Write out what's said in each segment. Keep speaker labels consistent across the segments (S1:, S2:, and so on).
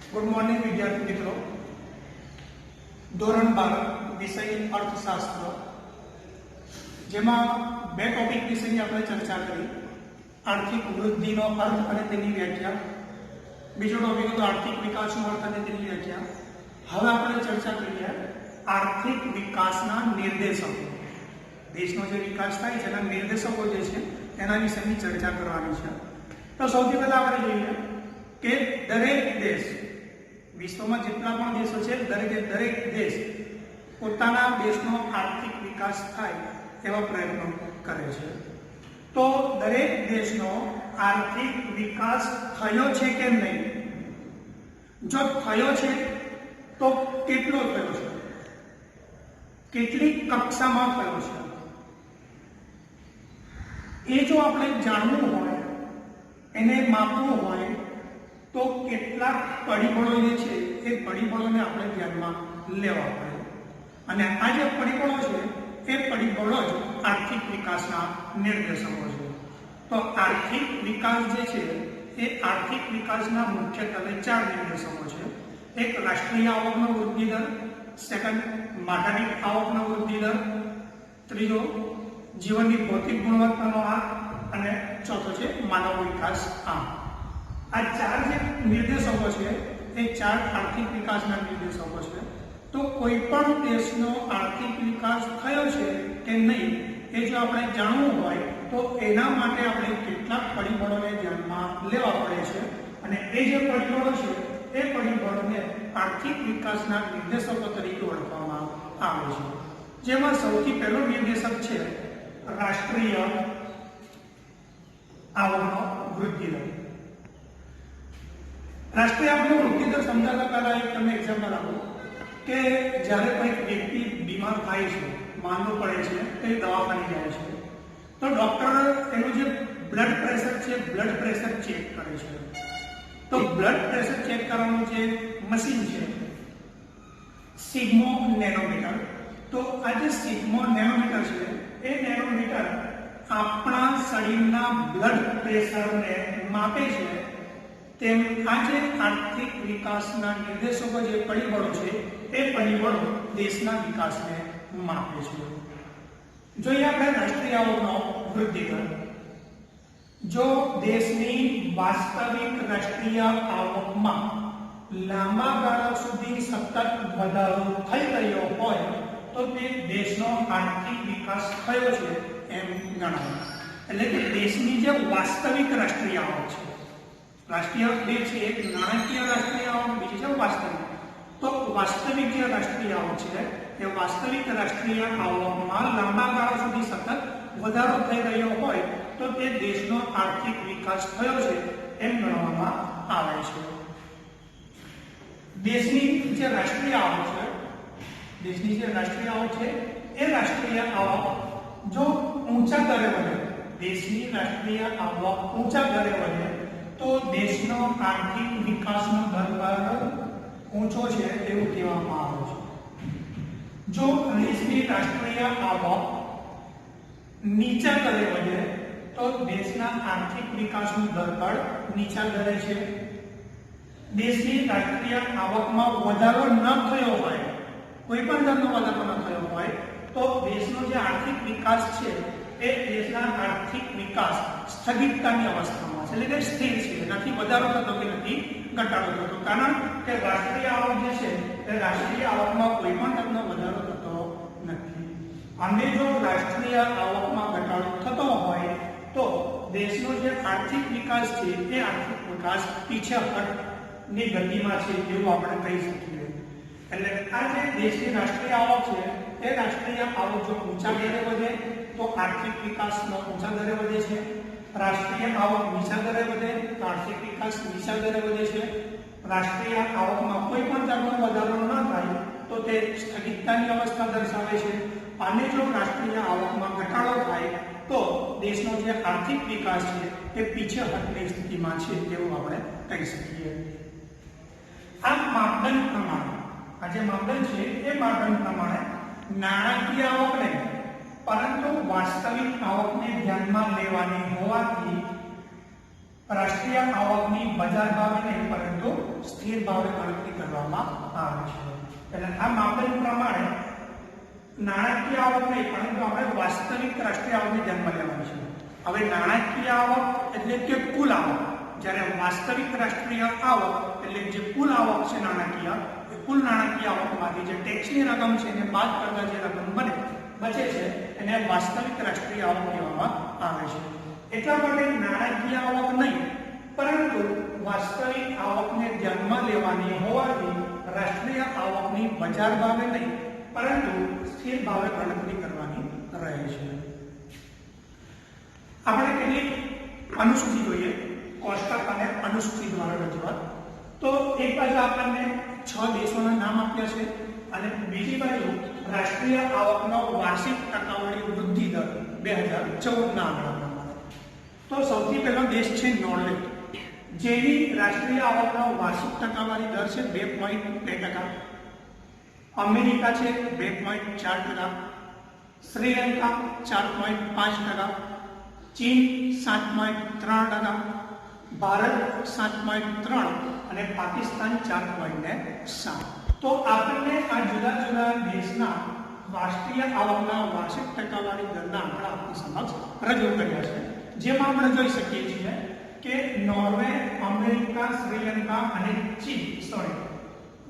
S1: Good morning विद्यार्थी मित्रों। धोरण 12 विषय अर्थशास्त्र जेमा बे टॉपिक विषयની આપણે ચર્ચા કરી। આર્થિક વૃદ્ધિનો અર્થ અને તેની વ્યાખ્યા, બીજો ટોપિક હતો આર્થિક વિકાસનો અર્થ અને તેની વ્યાખ્યા। હવે આપણે ચર્ચા કરીએ આર્થિક વિકાસના નિર્દેશકો। દેશનો જે વિકાસ થાય છે એના નિર્દેશકો જે છે એના વિશેની ચર્ચા કરવાની છે। તો સૌથી પહેલા આપણે જોઈએ કે દરેક દેશ, વિશ્વમાં જેટલા પણ દેશો છે દરેક દેશ પોતાના દેશનો આર્થિક વિકાસ થાય એવા પ્રયત્નો કરે છે। તો દરેક દેશનો આર્થિક વિકાસ થયો છે કે નહીં, જો થયો છે તો કેટલો થયો છે, કેટલી કક્ષામાં થયો છે, એ જો આપણે જાણવું હોય, એને માપવું હોય તો કેટલાક પરિબળો જે છે એ પરિબળોને આપણે ધ્યાનમાં લેવા પડે અને આ જે પરિબળો છે એ પરિબળો જ આર્થિક વિકાસના નિર્દેશકો છે। તો આર્થિક વિકાસ જે છે એ આર્થિક વિકાસના મુખ્યત્વે 4 નિર્દેશકો છે। એક રાષ્ટ્રીય આવકનો વૃદ્ધિ દર, સેકન્ડ માથાદીઠ આવકનો વૃદ્ધિ દર, ત્રીજો જીવનની ભૌતિક ગુણવત્તાનો આંક અને ચોથો છે માનવ વિકાસ આંક। આ 4 જે નિર્દેશકો છે એ 4 આર્થિક વિકાસના નિર્દેશકો છે। તો કોઈ પણ દેશનો આર્થિક વિકાસ થયો છે કે નહીં એ જો આપણે જાણવું હોય તો એના માટે આપણે કેટલાક પરિબળોને ધ્યાનમાં લેવા પડે છે અને એ જે પરિબળો છે એ પરિબળોને આર્થિક વિકાસના નિર્દેશકો તરીકે ઓળખવામાં આવે છે। જેમાં સૌથી પહેલો નિર્દેશક છે રાષ્ટ્રીય આવકનો વૃદ્ધિ દર। રાષ્ટ્રીય આવકનો વૃદ્ધિ દર સમજાવતા પહેલા એક તમને એક્ઝામ્પલ આપું કે જ્યારે કોઈ વ્યક્તિ બીમાર થાય છે, માંદો પડે છે, તો એ દવાખાને જાય છે તો ડોક્ટર એનું જે બ્લડ પ્રેશર છે બ્લડ પ્રેશર ચેક કરે છે। તો બ્લડ પ્રેશર ચેક કરવાનું જે મશીન છે સિગ્મો નેનોમીટર, તો આ જે સિગ્મો નેનોમીટર છે એ નેનોમીટર આપણા શરીરના બ્લડ પ્રેશરને માપે છે। તેમ આજે આર્થિક વિકાસના નિર્દેશકો જે પરિબળો છે એ પરિબળો દેશના વિકાસને માપે છે। જોઈએ આપણે રાષ્ટ્રીય આવકનો વૃદ્ધિ દર। જો દેશની વાસ્તવિક રાષ્ટ્રીય આવકમાં લાંબા ગાળા સુધી સતત વધારો થઈ રહ્યો હોય તો તે દેશનો આર્થિક વિકાસ થયો છે એમ ગણાય। એટલે કે દેશની જે વાસ્તવિક રાષ્ટ્રીય આવક છે, રાષ્ટ્રીય બે છે, એક નાણાકીય રાષ્ટ્રીય આવક, બીજી છે વાસ્તવિક। તો વાસ્તવિક જે રાષ્ટ્રીય આવક છે એ વાસ્તવિક રાષ્ટ્રીય આવકમાં લાંબા ગાળા સુધી સતત વધારો થઈ રહ્યો હોય તો તે દેશનો આર્થિક વિકાસ થયો છે એમ ગણવામાં આવે છે। દેશની જે રાષ્ટ્રીય આવક છે, દેશની જે રાષ્ટ્રીય આવક છે એ રાષ્ટ્રીય આવક જો ઊંચા દરે વધે, દેશની રાષ્ટ્રીય આવક ઊંચા દરે વધે તો દેશનો આર્થિક વિકાસનો દર ઊંચો છે એવું કહેવામાં આવે છે। જો દેશની રાષ્ટ્રીય આવક નીચા દરે વધે તો દેશના આર્થિક વિકાસનો દર નીચા દરે છે। દેશની રાષ્ટ્રીય આવકમાં વધારો ન થયો હોય, કોઈ પણ દરનો વધારો ન થયો હોય તો દેશનો જે આર્થિક વિકાસ છે એ દેશના આર્થિક વિકાસ સ્થગિતતાની અવસ્થામાં છે, એટલે કે સ્થિર છે, નથી વધારો થતો કે નથી ઘટાડો થતો। કારણ કે રાષ્ટ્રીય આવક જે છે એ રાષ્ટ્રીય આવકમાં કોઈ પણ દરનો વધારો થતો નથી અને જો રાષ્ટ્રીય આવકમાં ઘટાડો થતો હોય તો દેશનો જે આર્થિક વિકાસ છે એ આર્થિક વિકાસ પીછેહટની ગતિમાં છે એવું આપણે કહી શકીએ। એટલે આ જે દેશની રાષ્ટ્રીય આવક છે એ રાષ્ટ્રીય આવક જો ઊંચા દરે વધે તો આર્થિક વિકાસનો ઊંચા દરે વધે છે, રાષ્ટ્રીય આવક નીચા દરે વધે તો આર્થિક વિકાસ નીચા દરે વધે છે, રાષ્ટ્રીય આવકમાં કોઈ પણ જાતનો વધારો ન થાય તો તે સ્થગિતતાની અવસ્થા દર્શાવે છે અને જો રાષ્ટ્રીય આવકમાં ઘટાડો થાય તો દેશનો જે આર્થિક વિકાસ છે એ પીછેહટની સ્થિતિમાં છે એવું આપણે કહી શકીએ। આ માપદંડ પ્રમાણે, આ જે માપદંડ છે એ માપદંડ પ્રમાણે નાણાકીય આવક નહીં પરંતુ વાસ્તવિક આવકને ધ્યાનમાં લેવાની હોવાથી રાષ્ટ્રીય આવકની બજાર ભાવે નહીં પરંતુ સ્થિર ભાવે ગણતરી કરવામાં આવે છે. એટલે આ માપદંડ પ્રમાણે નાણાકીય આવક નહીં પરંતુ આપણે વાસ્તવિક રાષ્ટ્રીય આવકને ધ્યાનમાં લેવાની છે. હવે નાણાકીય આવક એટલે કે કુલ આવક, જ્યારે વાસ્તવિક રાષ્ટ્રીય આવક એટલે જે કુલ આવક છે નાણાકીય, એ કુલ નાણાકીય આવકમાંથી જે ટેક્સની રકમ છે એને બાદ કરતા જે રકમ બચે છે એને વાસ્તવિક રાષ્ટ્રીય આવક કહેવામાં આવે છે. એટલા માટે નાણાકીય આવક નહીં પરંતુ વાસ્તવિક આવકને ધ્યાનમાં લેવાની હોવાથી રાષ્ટ્રીય આવકની બજાર ભાવે નહીં પરંતુ સ્થિર ભાવે ગણતરી કરવાની રહે છે. આપણે કેટલીક અનુસૂચિ જોઈએ, કોષ્ટક અને અનુસૂચિ દ્વારા રજૂઆત. તો એક બાજુ આપણને 6 દેશોના નામ આપ્યા છે અને બીજી બાજુ રાષ્ટ્રીય આવકનો વાર્ષિક ટકાવારી વૃદ્ધિ દર 2014ના આંકડા. તો સૌથી પહેલો દેશ છે નોર્વે, જેની રાષ્ટ્રીય આવકનો વાર્ષિક ટકાવારી દર છે 2.2%. અમેરિકા છે 2.4%, શ્રીલંકા 4.5%, ચીન 7.3%, ભારત 7.3% અને પાકિસ્તાન 4.7%. તો આપણને આ જુદા જુદા દેશના રાષ્ટ્રીય આવકના વાર્ષિક ટકાવારી દરના આંકડા આપણી સમક્ષ રજૂ કર્યા છે, જેમાં આપણે જોઈ શકીએ છીએ કે નોર્વે, અમેરિકા, શ્રીલંકા અને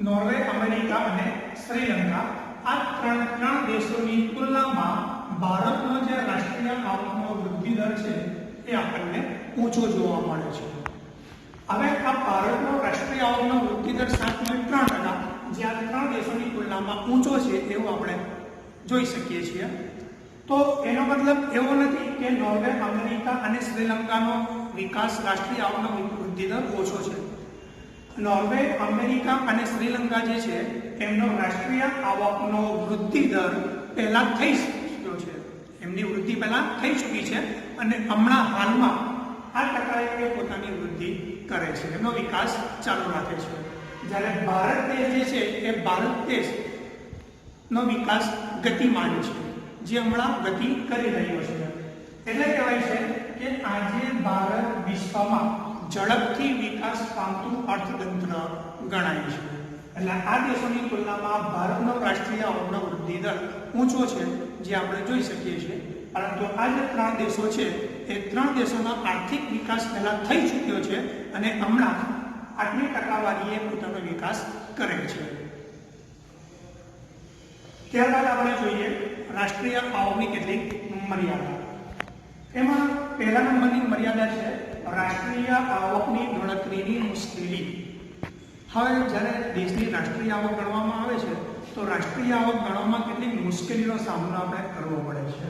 S1: નોર્વે, અમેરિકા અને શ્રીલંકા આ ત્રણ દેશોની તુલનામાં ભારતનો જે રાષ્ટ્રીય આવકનો વૃદ્ધિ દર છે એ આપણને ઊંચો જોવા મળે છે. હવે આ ભારતનો રાષ્ટ્રીય આવકનો વૃદ્ધિ દર 7.3%, જે આ ત્રણ દેશોની તુલનામાં ઊંચો છે એવું આપણે જોઈ શકીએ છીએ. તો એનો મતલબ એવો નથી કે નોર્વે, અમેરિકા અને શ્રીલંકાનો વિકાસ રાષ્ટ્રીય આવકનો વૃદ્ધિ દર ઓછો છે. નોર્વે, અમેરિકા અને શ્રીલંકા જે છે એમનો રાષ્ટ્રીય આવકનો વૃદ્ધિ દર પહેલા થઈ ચૂક્યો છે, એમની વૃદ્ધિ પહેલા થઈ ચૂકી છે અને હમણાં હાલમાં આ ટકાએ પોતાની વૃદ્ધિ કરે છે, એમનો વિકાસ ચાલુ રાખે છે. જ્યારે ભારત દેશ જે છે એ ભારત દેશનો વિકાસ ગતિમાન છે, જે હમણાં ગતિ કરી રહ્યો છે. એટલે કહેવાય છે કે આજે ભારત વિશ્વમાં ઝડપથી વિકાસ પામતું અર્થતંત્ર ગણાય છે. એટલે આ દેશોની તુલનામાં ભારતનો રાષ્ટ્રીય આવકનો વૃદ્ધિ દર ઊંચો છે, જે આપણે જોઈ શકીએ છીએ. પરંતુ આ જે ત્રણ દેશો છે એ ત્રણ દેશોનો આર્થિક વિકાસ પહેલા થઈ ચૂક્યો છે અને હમણાં આટલી ટકાવારીએ પોતાનો વિકાસ કરે છે. ત્યારબાદ આપણે જોઈએ રાષ્ટ્રીય આવકની કેટલીક મર્યાદા. એમાં પહેલા નંબરની મર્યાદા છે રાષ્ટ્રીય આવકની ગણતરીની મુશ્કેલી. હવે જ્યારે દેશની રાષ્ટ્રીય આવક ગણવામાં આવે છે તો રાષ્ટ્રીય આવક ગણવામાં કેટલીક મુશ્કેલીનો સામનો આપણે કરવો પડે છે.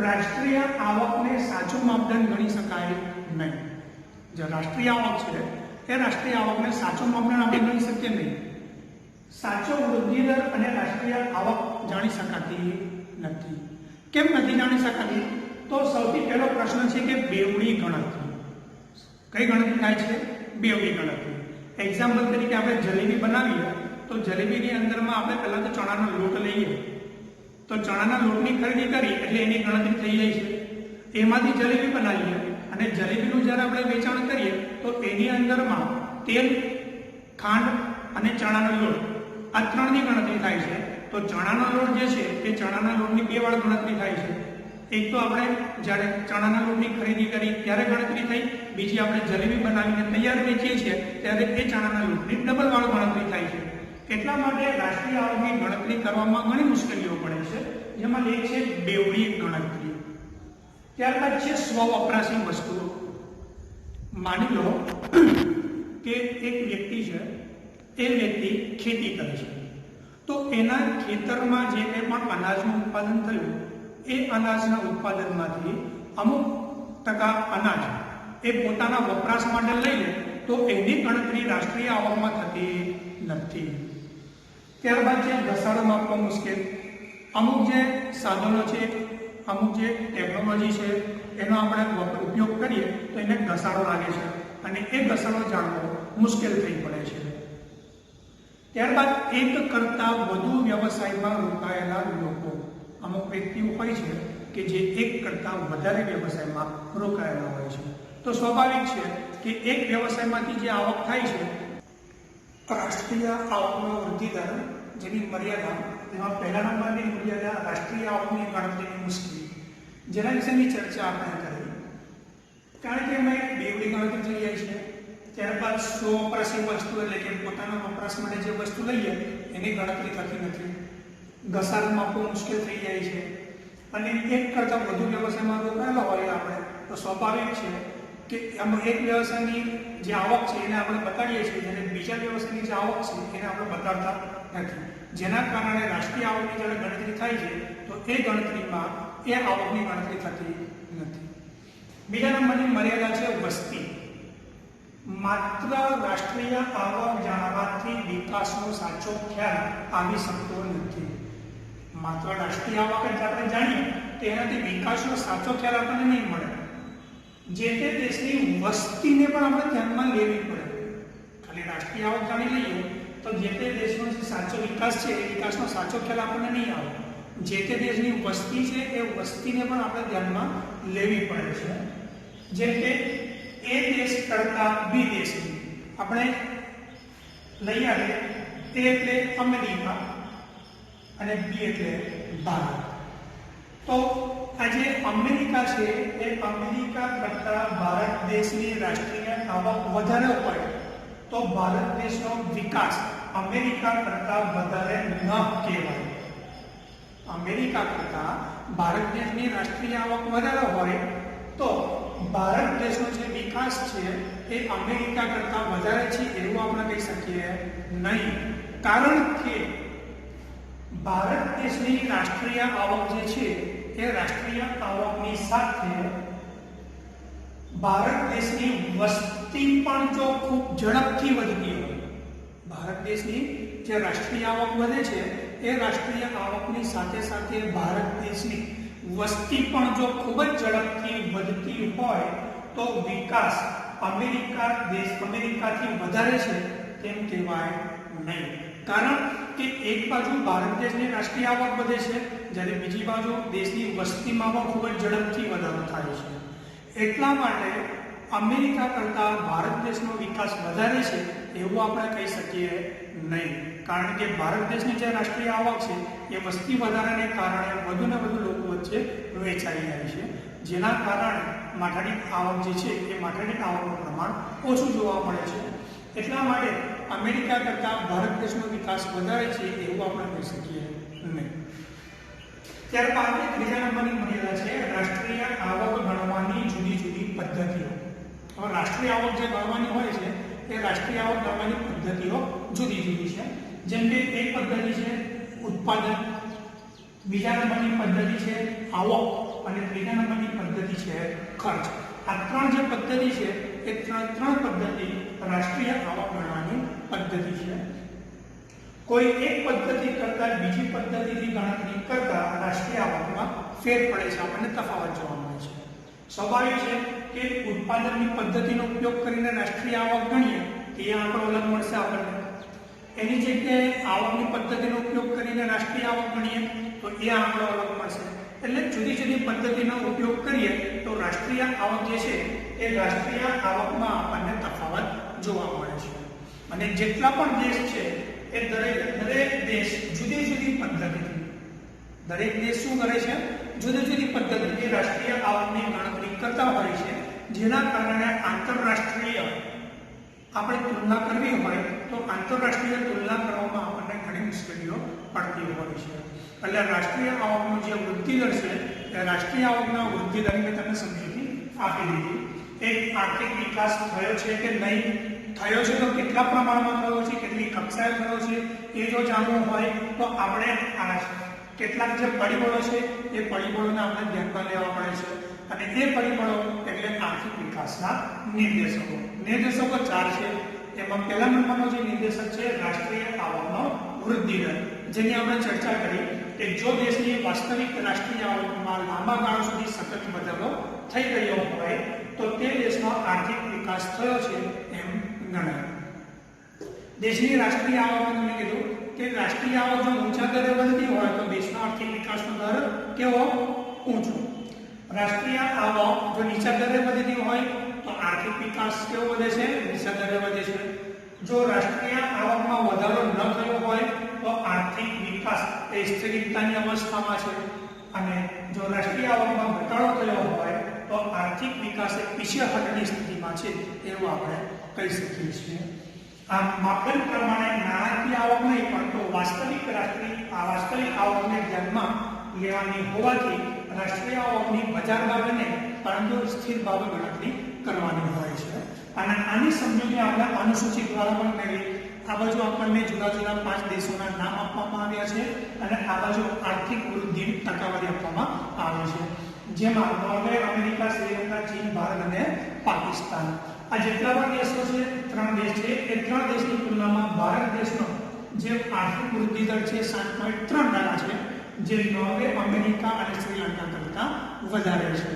S1: રાષ્ટ્રીય આવકને સાચું માપદંડ ગણી શકાય નહીં. જે રાષ્ટ્રીય આવક છે એ રાષ્ટ્રીય આવકને સાચો માપદંડ આપણે ગણી શકીએ નહીં. સાચો વૃદ્ધિ દર અને રાષ્ટ્રીય આવક જાણી શકાતી નથી. કેમ નથી જાણી શકાતી? તો સૌથી પહેલો પ્રશ્ન છે કે બેવડી ગણતરી. કઈ ગણતરી થાય છે? બેવડી ગણતરી. એક્ઝામ્પલ તરીકે આપણે જલેબી બનાવીએ તો જલેબીની અંદરમાં આપણે પહેલા તો ચણાનો લોટ લઈએ, તો ચણાના લોટની ખરીદી કરી એટલે એની ગણતરી થઈ જાય છે. એમાંથી જલેબી બનાવીએ અને જલેબીનું જ્યારે આપણે વેચાણ કરીએ તો એની અંદરમાં તેલ, ખાંડ અને ચણાનો લોટ આ ત્રણની ગણતરી થાય છે. તો ચણાનો લોટ જે છે એ ચણાના લોટની બે વાર ગણતરી થાય છે. એક તો આપણે જ્યારે ચણાના લોટની ખરીદી કરી ત્યારે ગણતરી થઈ, બીજી આપણે જલેબી બનાવીને તૈયાર વેચીએ છીએ ત્યારે એ ચણાના લોટની ડબલ વાર ગણતરી થાય છે. એટલા માટે રાષ્ટ્રીય આવકની ગણતરી કરવામાં ઘણી મુશ્કેલીઓ પડે છે, જેમાં એક છે બેવડી ગણતરી. ત્યારબાદ છે સ્વવપરાશી વસ્તુઓ. માની લો કે એક વ્યક્તિ છે, એ વ્યક્તિ ખેતી કરે છે, તો એના ખેતરમાં જે કંઈ પણ અનાજનું ઉત્પાદન થયું એ અનાજના ઉત્પાદનમાંથી અમુક ટકા અનાજ એ પોતાના વપરાશ માટે લઈ લે તો એની ગણતરી રાષ્ટ્રીય આવકમાં થતી નથી. ત્યારબાદ છે ઘસારો માપવો મુશ્કેલ. અમુક જે સાધનો છે, અમુક જે ટેકનોલોજી છે એનો આપણે ઉપયોગ કરીએ તો એને ઘસારો લાગે છે અને એ ઘસારો જાણવો મુશ્કેલ થઈ પડે છે. ત્યારબાદ એક કરતાં વધુ વ્યવસાયમાં રોકાયેલા લોકો. અમુક વ્યક્તિઓ હોય છે કે જે એક કરતાં વધારે વ્યવસાયમાં રોકાયેલા હોય છે. તો સ્વાભાવિક છે કે એક વ્યવસાયમાંથી જે આવક થાય છે, રાષ્ટ્રીય આવકનો વૃદ્ધિ દર જેની મર્યાદા, તેમાં પહેલા નંબરની મર્યાદા રાષ્ટ્રીય આવકની ગણતરીની મુશ્કેલી, જેના વિશેની ચર્ચા આપણે કરી. કારણ કે એમાં એક બેવડી ગણતરી થઈ જાય છે. ત્યારબાદ સ્વવપરાશી વસ્તુ એટલે કે પોતાના વપરાશ માટે જે વસ્તુ લઈએ એની ગણતરી થતી નથી. ઘસારો માપવું મુશ્કેલ થઈ જાય છે. અને એક કરતાં વધુ વ્યવસાયમાં રોકાયેલા હોય આપણે તો સ્વાભાવિક છે કે આમાં એક વ્યવસાયની જે આવક છે એને આપણે બતાડીએ છીએ, જ્યારે બીજા વ્યવસાયની જે આવક છે એને આપણે બતાડતા નથી. જેના કારણે રાષ્ટ્રીય આવકની જ્યારે ગણતરી થાય છે તો એ ગણતરીમાં એ આવકની ગણતરી થતી નથી. બીજા નંબરની મર્યાદા છે વસ્તી. માત્ર રાષ્ટ્રીય આવક જાણવાથી વિકાસનો સાચો ખ્યાલ આવી શકતો નથી. માત્ર રાષ્ટ્રીય આવક જ આપણે જાણીએ તો એનાથી વિકાસનો સાચો ખ્યાલ આપણને નહીં મળે. જે તે દેશની વસ્તીને પણ આપણે ધ્યાનમાં લેવી પડે. ખાલી રાષ્ટ્રીય આવક જાણી લઈએ તો જે તે દેશનો જે સાચો વિકાસ છે એ વિકાસનો સાચો ખ્યાલ આપણને નહીં આવે. જે તે દેશની વસ્તી છે એ વસ્તીને પણ આપણે ધ્યાનમાં લેવી પડે છે. જેમ કે એ દેશ કરતાં બી દેશની આપણે લઈ આવીએ. એ એટલે અમેરિકા અને બી એટલે ભારત. તો આ જે અમેરિકા છે એ અમેરિકા કરતાં ભારત દેશની રાષ્ટ્રીય આવક વધારે હોય તો ભારત દેશનો વિકાસ અમેરિકા કરતાં વધારે ન કહેવાય. અમેરિકા કરતાં ભારત દેશની રાષ્ટ્રીય આવક વધારે હોય તો ભારત દેશનો જે વિકાસ છે એ અમેરિકા કરતાં વધારે છે એવું આપણે કહી શકીએ નહીં. કારણ કે ભારત દેશની રાષ્ટ્રીય આવક જે છે એ રાષ્ટ્રીય આવકની સાથે ભારત દેશની વસ્તી પણ જો ખૂબ ઝડપથી વધતી હોય, ભારત દેશની જે રાષ્ટ્રીય આવક વધે છે એ રાષ્ટ્રીય આવકની સાથે સાથે ભારત દેશની વસ્તી પણ જો ખૂબ જ ઝડપથી વધતી હોય તો વિકાસ અમેરિકાથી વધારે છે તેમ કહેવાય નહીં. કારણ કે એક બાજુ ભારત દેશની રાષ્ટ્રીય આવક વધે છે, જ્યારે બીજી બાજુ દેશની વસ્તીમાં પણ ખૂબ જ ઝડપથી વધારો થાય છે. એટલા માટે અમેરિકા કરતાં ભારત દેશનો વિકાસ વધારે છે એવું આપણે કહી શકીએ નહીં. કારણ કે ભારત દેશની જે રાષ્ટ્રીય આવક છે એ વસ્તી વધારાને કારણે વધુને વધુ લોકો વચ્ચે વહેંચાઈ જાય છે, જેના કારણે માથાદીઠ આવક જે છે એ માથાદીઠ આવકનું પ્રમાણ ઓછું જોવા મળે છે. એટલા માટે અમેરિકા કરતાં ભારત દેશનો વિકાસ વધારે છે એવું આપણે કહી શકીએ નહીં. ત્યારબાદ ત્રીજા નંબરની મર્યાદા છે રાષ્ટ્રીય આવક ગણવાની જુદી જુદી પદ્ધતિઓ. હવે રાષ્ટ્રીય આવક જે ગણવાની હોય છે એ રાષ્ટ્રીય આવક ગણવાની પદ્ધતિઓ જુદી જુદી છે. જેમ કે એક પદ્ધતિ છે ઉત્પાદન, બીજા નંબરની પદ્ધતિ છે આવક અને ત્રીજા નંબરની પદ્ધતિ છે ખર્ચ. આ ત્રણ જે પદ્ધતિ છે એ ત્રણ પદ્ધતિ રાષ્ટ્રીય આવક ગણવાની પદ્ધતિ છે. કોઈ એક પદ્ધતિ કરતાં બીજી પદ્ધતિથી ગણતરી કરતા રાષ્ટ્રીય આવકમાં ફેર પડે છે, આપણને તફાવત જોવા મળે છે. સ્વાભાવિક છે કે ઉત્પાદનની પદ્ધતિનો ઉપયોગ કરીને રાષ્ટ્રીય આવક ગણીએ તો એ આંકડો અલગ મળશે આપણને. એની જગ્યાએ આવકની પદ્ધતિનો ઉપયોગ કરીને રાષ્ટ્રીય આવક ગણીએ તો એ આંકડો અલગ મળશે. એટલે જુદી જુદી પદ્ધતિનો ઉપયોગ કરીએ તો રાષ્ટ્રીય આવક જે છે એ રાષ્ટ્રીય આવકમાં આપણને તફાવત જોવા મળે છે. અને જેટલા પણ દેશ છે એ દરેક દેશ જુદી જુદી પદ્ધતિથી, દરેક દેશ શું કરે છે, જુદી જુદી પદ્ધતિથી રાષ્ટ્રીય આવકની ગણતરી કરતા હોય છે. જેના કારણે આંતરરાષ્ટ્રીય આપણે તુલના કરવી હોય તો આંતરરાષ્ટ્રીય તુલના કરવામાં આપણને ઘણી મુશ્કેલીઓ પડતી હોય છે. એટલે રાષ્ટ્રીય આવકનો જે વૃદ્ધિ દર છે એ રાષ્ટ્રીય આવકના વૃદ્ધિ દરની મેં તમને સમજૂતી આપી દીધી. એક આર્થિક વિકાસ થયો છે કે નહીં થયો છે તો કેટલા પ્રમાણમાં થયો છે, કેટલી કક્ષાએ થયો છે એ જો જાણવું હોય તો આપણે કેટલાક જે પરિબળો છે એ પરિબળોને આપણે ધ્યાનમાં લેવા પડે છે. અને એ પરિબળો એટલે આર્થિક વિકાસના નિર્દેશકો. નિર્દેશકો 4 છે. એમાં પહેલા નંબરનો જે નિર્દેશક છે રાષ્ટ્રીય આવકનો વૃદ્ધિ દર, જેની આપણે ચર્ચા કરી કે જો દેશની વાસ્તવિક રાષ્ટ્રીય આવકમાં લાંબા ગાળા સુધી સતત વધારો થઈ રહ્યો હોય તો તે દેશનો આર્થિક વિકાસ થયો છે એમ ગણાય. દેશની રાષ્ટ્રીય આવકમાં તમે કીધું કે રાષ્ટ્રીય આવક જો ઊંચા દરે વધતી હોય તો દેશનો આર્થિક વિકાસનો દર કેવો? ઊંચો. રાષ્ટ્રીય આવક જો નીચા દરે વધતી હોય તો આર્થિક વિકાસ કેવો વધે છે? નીચા દરે વધે છે. જો રાષ્ટ્રીય આવકમાં વધારો ન થયો હોય તો આર્થિક વિકાસ એ સ્થિરતાની અવસ્થામાં છે, અને જો રાષ્ટ્રીય આવકમાં ઘટાડો થયો હોય તો આર્થિક વિકાસ એ પીછેહઠની સ્થિતિમાં છે એવું આપણે કહી શકીએ છીએ. આમ માપદંડ પ્રમાણે નાણાકીય આવક નહીં પરંતુ વાસ્તવિક આવકને ધ્યાનમાં લેવાની હોવાથી રાષ્ટ્રીય આવકની બજાર ભાવે નહીં પરંતુ સ્થિર ભાવે ગણતરી કરવાની હોય છે. અને આની સમજૂતી આપણે અનુસૂચિ દ્વારા પણ મેળવી. આ બાજુ આપણને જુદા જુદા 5 દેશોના નામ આપવામાં આવ્યા છે અને આ બાજુ આર્થિક વૃદ્ધિની ટકાવારી આપવામાં આવી છે, જેમાં નોર્વે, અમેરિકા, શ્રીલંકા, ચીન, ભારત અને પાકિસ્તાન આ જેટલા પણ દેશો છે, 3 દેશ છે, એ 3 દેશની તુલનામાં ભારત દેશનો જે આર્થિક વૃદ્ધિ દર છે 7.3% છે, જે નોર્વે, અમેરિકા અને શ્રીલંકા કરતા વધારે છે.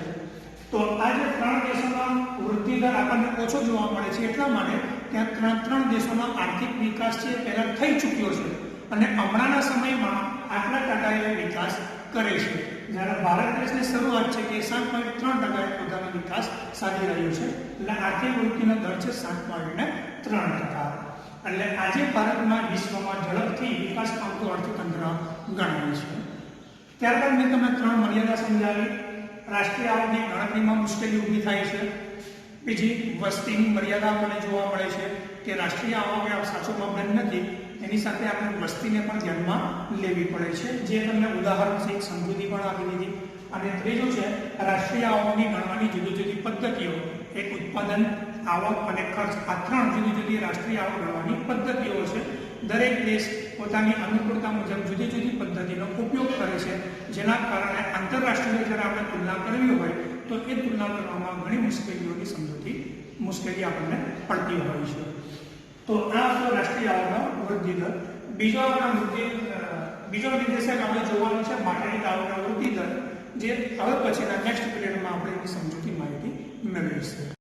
S1: તો આ જે 3 દેશોનો વૃદ્ધિ દર આપણને ઓછો જોવા મળે છે એટલા માટે ત્યાં 3 દેશોનો આર્થિક વિકાસ છે પહેલા થઈ ચૂક્યો છે અને હમણાંના સમયમાં આટલા ટકાએ વિકાસ કરે છે, જ્યારે ભારત દેશની શરૂઆત છે કે 7.3% પોતાનો વિકાસ સાધી રહ્યો છે. એટલે આર્થિક વૃદ્ધિનો દર છે 7.3%. એટલે આજે ભારતમાં વિશ્વમાં ઝડપથી વિકાસ પામતું અર્થતંત્ર ગણાય છે. ત્યારબાદ મેં તમને 3 મર્યાદા સમજાવી. રાષ્ટ્રીય આવકની ગણતરીમાં મુશ્કેલી ઊભી થાય છે. બીજી વસ્તીની મર્યાદા આપણને જોવા મળે છે કે રાષ્ટ્રીય આવક એ સાચો માપદંડ નથી, એની સાથે આપણે વસ્તીને પણ ધ્યાનમાં લેવી પડે છે, જે તમને ઉદાહરણ સહિત સમજૂતી પણ આપી દીધી. અને ત્રીજું છે રાષ્ટ્રીય આવકની ગણવાની જુદી જુદી પદ્ધતિઓ. એક ઉત્પાદન, આવક અને ખર્ચ, આ 3 જુદી જુદી રાષ્ટ્રીય આવક ગણવાની પદ્ધતિઓ છે. દરેક દેશ પોતાની અનુકૂળતા મુજબ જુદી જુદી પદ્ધતિનો ઉપયોગ કરે છે, જેના કારણે આંતરરાષ્ટ્રીય જ્યારે આપણે તુલના કરવી હોય તો એ તુલના કરવામાં ઘણી મુશ્કેલી આપણને પડતી હોય છે. તો આ આપણો રાષ્ટ્રીય આવકનો વૃદ્ધિ દર. બીજો નિર્દેશક આપણે જોવાનો છે માટેની આવકનો વૃદ્ધિ દર, જે હવે પછીના નેક્સ્ટ પીરિયડમાં આપણે એની સમજૂતી માહિતી મેળવીશું.